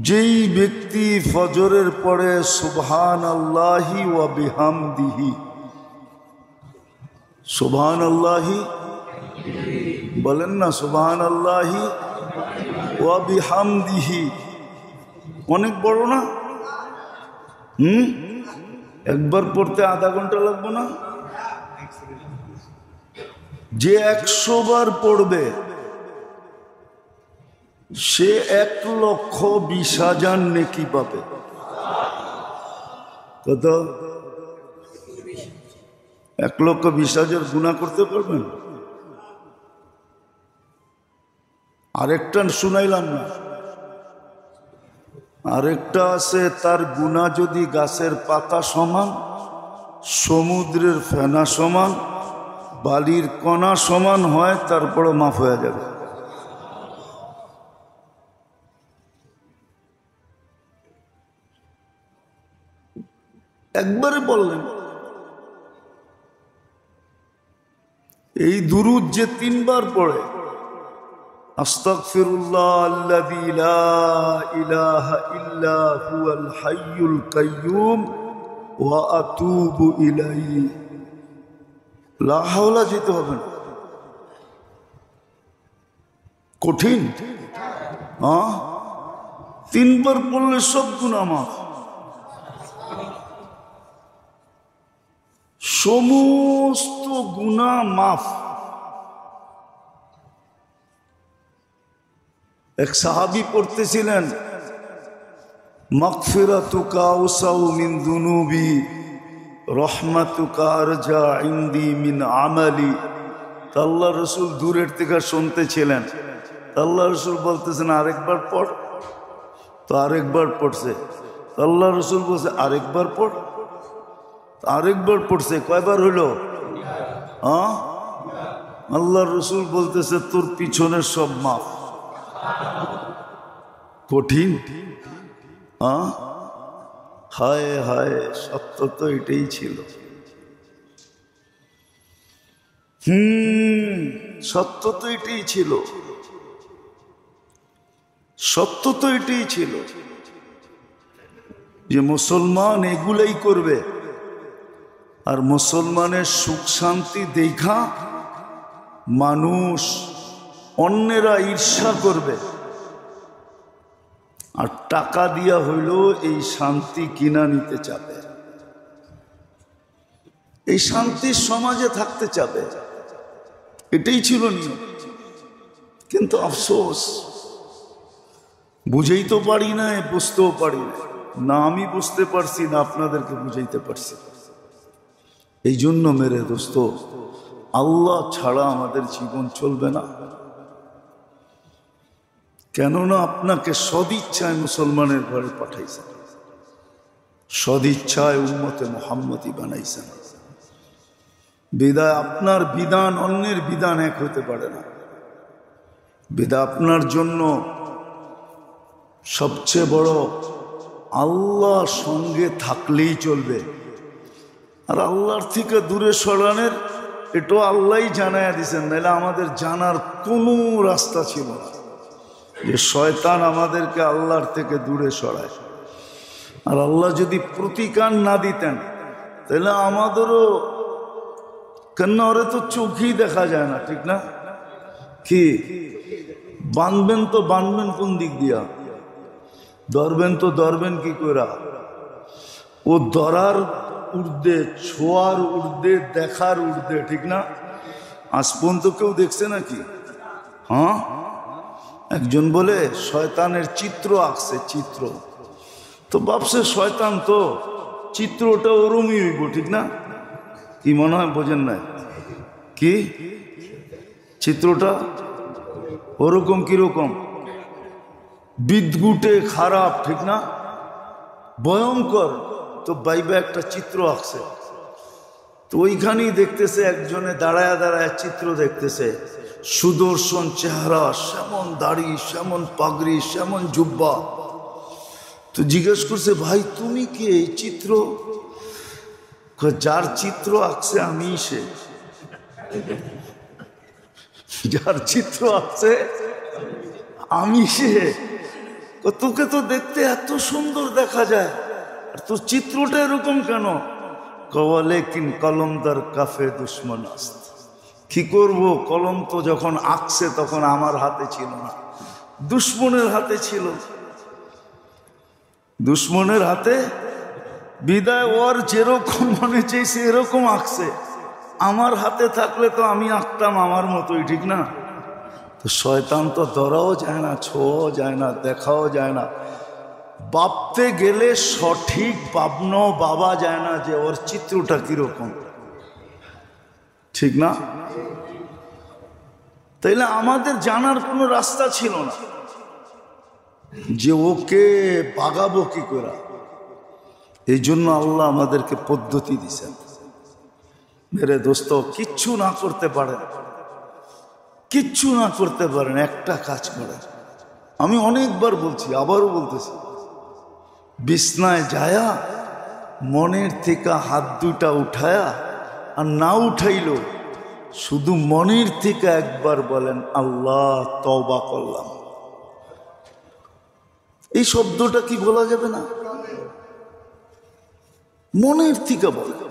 যেই ব্যক্তি ফজরের পরে সুবহানাল্লাহি ওয়া বিহামদিহি, সুবহানাল্লাহি বলেন না, সুবহানাল্লাহি ওয়া বিহামদিহি, অনেক বড় না? একবার পড়তে আধা ঘন্টা লাগবে না? যে 100 বার পড়বে সে 1,20,000 নেকি পাবে। কত? 1,20,000 গুনাহ করতে পারবেন? আরেকটা শুনাইলাম না, আরেকটা আছে, তার গুনাহ যদি গাছের পাতা সমান, সমুদ্রের ফেনা সমান, বালির কণা সমান হয়, তারপরে মাফ হয়ে যাবে। একবারে বললেন। এই দুরূদ যে 3 বার পড়ে, আস্তাগফিরুল্লাহ আল্লাযী লা ইলাহা ইল্লা হুয়াল হাইয়ুল কাইয়্যুম ওয়া আতুবু ইলাইহি, লা হাওলা যেতে হবে না। কঠিন? 3 বার পড়লে সব গুনাহ মাফ, সমস্ত গুনাহ মাফ। এক সাহাবী পড়তেছিলেন, মাগফিরাতুকা আওসাউ মিন যুনুবি রহমাতুকা আরজা ইনদি মিন আমালি। আল্লাহ রসুল দূরের থেকে শুনতেছিলেন, আল্লাহ রসুল বলতেছেন আরেকবার পড়, তো আরেকবার পড়ছে। আল্লাহ রসুল বলছে আরেকবার পড়, আরেকবার পড়ছে। কয়বার হইল? আল্লাহ রসুল বলতেছে তোর পিছনের সব মাফ। কঠিন? হায় হায়, সত্য তো এটাই ছিল। সত্য তো এটাই ছিল, সত্য তো এটাই ছিল যে মুসলমান এগুলাই করবে, আর মুসলমানের সুখ শান্তি দেখা মানুষ অন্যেরা ঈর্ষা করবে, আর টাকা দিয়া হইল এই শান্তি কিনা নিতে চাবে, এই শান্তির সমাজে থাকতে চাবে। এটাই ছিল নিয়ম। কিন্তু আফসোস, বুঝেই তো পারি না, বুঝতেও পারি না, না আমি বুঝতে পারছি না আপনাদেরকে বুঝাইতে পারছি। এই জন্য মেরে দোস্ত, আল্লাহ ছাড়া আমাদের জীবন চলবে না। কেননা আপনাকে সদিচ্ছায় মুসলমানের ঘরে পাঠাইছেন, সদিচ্ছায় উম্মতে মুহাম্মদী বানাইছেন। বিদায় আপনার বিধান অন্যের বিধান এক হতে পারে না। বিদায় আপনার জন্য সবচেয়ে বড় আল্লাহ সঙ্গে থাকলেই চলবে। আর আল্লাহর থেকে দূরে সরানোর এটাও আল্লাহই জানাইয়া দিয়েছেন, নাহলে আমাদের জানার কোনো রাস্তা ছিল না যে শয়তান আমাদেরকে আল্লাহর থেকে দূরে সরায়। আর আল্লাহ যদি প্রতিকার না দিতেন তাহলে আমাদেরও, কেন ওরে তো চোখেই দেখা যায় না, ঠিক না? কি বাঁধবেন তো বাঁধবেন কোন দিক দিয়া? ধরবেন তো ধরবেন কি করে? ও ধরার ঊর্ধ্বে, ছোঁয়ার ঊর্ধ্বে, দেখার ঊর্ধ্বে, ঠিক না? আজ পর্যন্ত কেউ দেখছে নাকি? একজন বলে শয়তানের চিত্র আঁকছে, চিত্র তো ভাবছে শয়তান তো চিত্রটা ওরমই হইব, ঠিক না? কি মনে হয় বোঝেন না? কি চিত্রটা ওরকম? কিরকম? বিদগুটে, খারাপ, ঠিক না? ভয়ঙ্কর। তো বাইবে একটা চিত্র আঁকছে, তো ওইখানেই দেখতেছে একজনে দাঁড়ায় দাঁড়ায় চিত্র দেখতেছে, সুদর্শন চেহারা, সেমন দাড়ি, সেমন পাগড়ি, সেমন জুব্বা। তো জিজ্ঞেস করছে, ভাই তুমি কি এই চিত্র? যার চিত্র আঁকছে আমি সে, যার চিত্র আঁকছে আমি সে। তোকে তো দেখতে এত সুন্দর দেখা যায়, আর তোর চিত্রটা এরকম কেন? কওয়ালে কিন কলমদার কাফে দুশ্মন আস্ত। কি করব, কলম তো যখন আঁকছে তখন আমার হাতে ছিল না, দুশ্মনের হাতে ছিল। দুশ্মনের হাতে বিদায়, ওর যেরকম মনে চাইছে এরকম আঁকছে। আমার হাতে থাকলে তো আমি আঁকতাম আমার মতোই, ঠিক না? তো শয়তান তো ধরাও যায় না, ছোঁয়াও যায় না, দেখাও যায় না। ভাবতে গেলে সঠিক ভাবনাও ভাবা যায় না যে ওর চিত্রটা কিরকম, ঠিক না? তাইলে আমাদের জানার কোনো রাস্তা ছিল না যে ওকে বাগাবো কি করে। এই জন্য আল্লাহ আমাদেরকে পদ্ধতি দিছেন। মেরে দোস্ত, কিচ্ছু না করতে পারেন, কিচ্ছু না করতে পারেন, একটা কাজ করেন। আমি অনেকবার বলছি, আবারও বলতেছি, বিছনায় যায়া মনের থেকে হাত দুটা উঠায়া, আর না উঠাইল শুধু মনের থেকে একবার বলেন আল্লাহ তওবা করলাম। এই শব্দটা কি বলা যাবে না? মনের থেকে বলেন,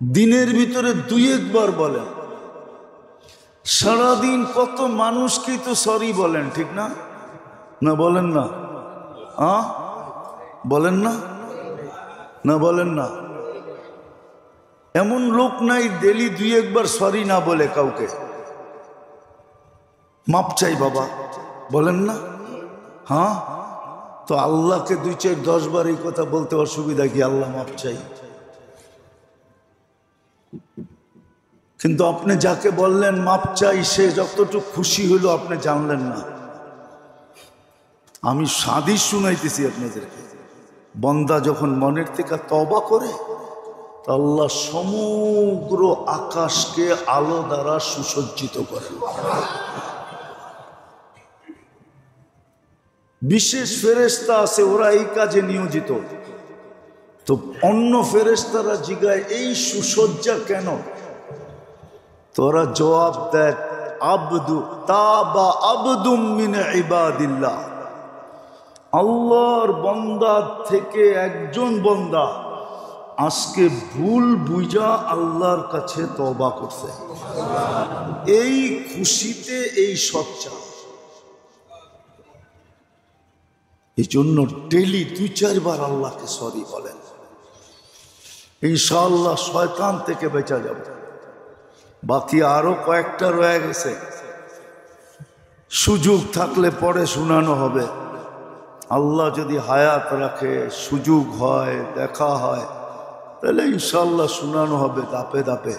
দিনের ভিতরে 2-1 বার বলেন। সারাদিন কত মানুষকেই তো সরি বলেন, ঠিক না? না বলেন না? বলেন না? না বলেন না? এমন লোক নাই ডেলি 2-1 বার সরি না বলে কাউকে। মাপ চাই বাবা, বলেন না? হ্যাঁ, তো আল্লাহকে 2-4-10 বার এই কথা বলতে অসুবিধা কি? আল্লাহ মাপ চাই। কিন্তু আপনি যাকে বললেন মাপ চাই, সে যতটুকু খুশি হইল আপনি জানলেন না। আমি হাদিস শুনাইতেছি আপনাদেরকে। বান্দা যখন মনের থেকে তওবা করে, তা আল্লাহ সমগ্র আকাশকে আলো দ্বারা সুসজ্জিত করেন। বিশেষ ফেরেশতা আছে, ওরা এই কাজে নিয়োজিত। তো অন্য ফেরেশতারা জিগায় এই সুসজ্জা কেন? তোরা জবাব দেয় আবদু তাবা আবদুম মিন ইবাদিল্লাহ, আল্লাহর বান্দা থেকে একজন বান্দা আজকে ভুল বুঝা আল্লাহর কাছে তওবা করছে। এই খুশিতে এই সচ্চা। এই জন্য ডেলি 2-4 বার আল্লাহকে সরি বলেন, ইনশাআল্লাহ শয়তান থেকে বেঁচা যাবে। বাকি আরো কয়েকটা রয়ে গেছে, সুযোগ থাকলে পরে শোনানো হবে। আল্লাহ যদি হায়াত রাখে, সুযোগ হয়, দেখা হয়, তাহলে ইনশাআল্লাহ শোনানো হবে ধাপে ধাপে।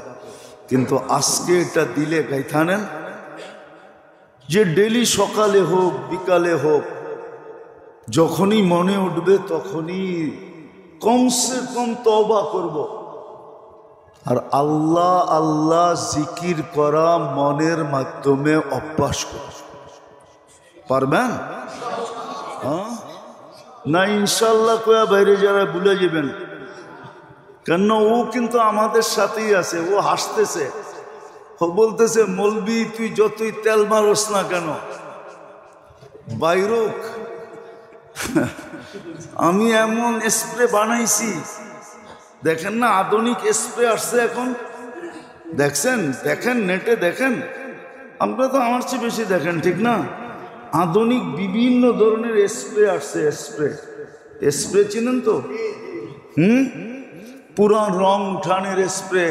কিন্তু আজকে এটা দিলে গাইথানেন যে ডেলি সকালে হোক বিকালে হোক, যখনই মনে উঠবে তখনই কমসে কম তওবা করব। আর আল্লাহ আল্লাহ জিকির করা মনের মাধ্যমে অভ্যাস করব। পারবেন? হ্যাঁ না? ইনশাল্লাহ কয়া বাইরে যারা ভুলে যাবেন, কেন ও কিন্তু আমাদের সাথেই আছে। ও হাসতেছে, ও বলতেছে মৌলবি তুই যতই তেল মারস না কেন বাইরক, আমি এমন স্প্রে বানাইছি। দেখেন না আধুনিক স্প্রে আসছে এখন, দেখছেন? দেখেন নেটে, দেখেন। আপনারা তো আমার চেয়ে বেশি দেখেন, ঠিক না? আধুনিক বিভিন্ন ধরনের স্প্রে আসছে। স্প্রে চিনেন তো? পুরা রং উঠানের স্প্রে,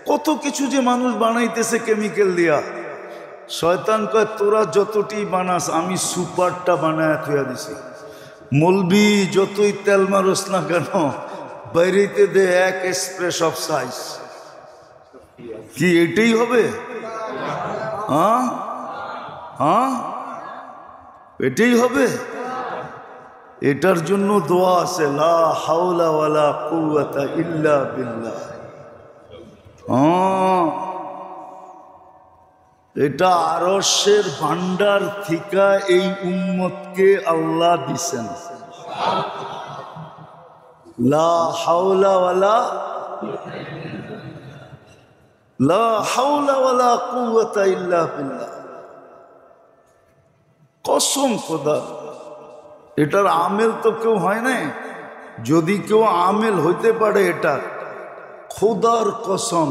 কত কিছু যে মানুষ বানাইতেছে কেমিক্যাল দিয়া। শয়তান কয় তোরা যতটি বানাস আমি সুপারটা বানায় থুয়া দিছি। মৌলবি যতই তেল মারস না কেন বাইরেতে দে এক স্প্রে সব সাইজ। কি এটাই হবে? হ্যাঁ হ্যাঁ, এটাই হবে। এটার জন্য দোয়া আছে, লা হাওলা ওয়ালা কুওয়াতা ইল্লা বিল্লাহ। এটা আরশের ভান্ডার থেকে এই উম্মতকে আল্লাহ দিছেন। লা হাওলা ওয়ালা কুওয়াতা ইল্লা বিল্লাহ। কসম খোদা, এটার আমেল তো কেউ হয় না। যদি কেউ আমেল হইতে পারে এটা, খোদার কসম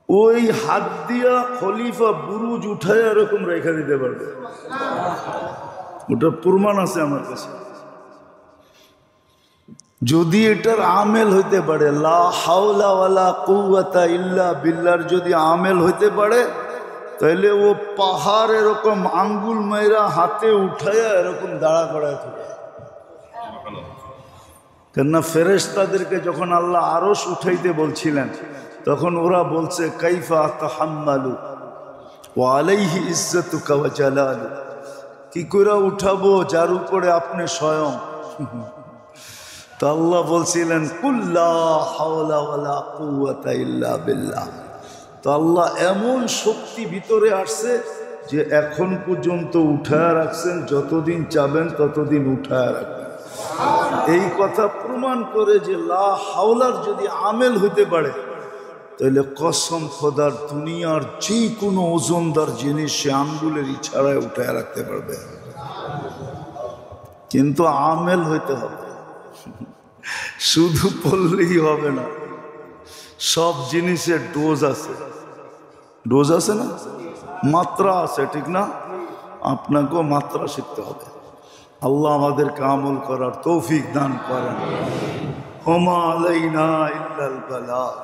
ওই হাত দিয়া খলিফা বুরুজ উঠায় এরকম রেখা দিতে পারবে। ওটার প্রমাণ আছে আমার কাছে। যদি এটার আমেল হইতে পারে, লা হাওলা ওয়ালা কুওয়াতা ইল্লা বিল্লাহর যদি আমেল হইতে পারে, তাহলে ও পাহাড় এরকম আঙ্গুল মাইরা হাতে উঠায়া এরকম দাঁড়া করায় থাকে। কেননা ফেরেশতাদেরকে যখন আল্লাহ আরশ উঠাইতে বলছিলেন, তখন ওরা বলছে কাইফা তাহাম্মালু ওয়া আলাইহি ইজ্জাতুকা ওয়া জালালু, কি করে উঠাবো যার উপরে আপনি স্বয়ং। তো আল্লাহ বলছিলেন কুল্লা হাওলা ওয়ালা কুওয়াতা ইল্লা বিল্লাহ। তো আল্লাহ এমন শক্তি ভিতরে আসছে যে এখন পর্যন্ত উঠায় রাখছেন, যতদিন চাবেন ততদিন উঠায় রাখবেন। এই কথা প্রমাণ করে যে লা হাওলার যদি আমেল হইতে পারে, তাহলে কসম খোদার দুনিয়ার যে কোনো ওজনদার জিনিস সে আঙ্গুলের ইশারায় উঠায় রাখতে পারবে। কিন্তু আমেল হইতে হবে, শুধু পড়লেই হবে না। সব জিনিসের ডোজ আছে, ডোজ আছে না, মাত্রা আছে, ঠিক না? আপনাকেও মাত্রা শিখতে হবে। আল্লাহ আমাদেরকে আমল করার তৌফিক দান করেন। ওমা আলাইনা ইল্লাল বালাগ।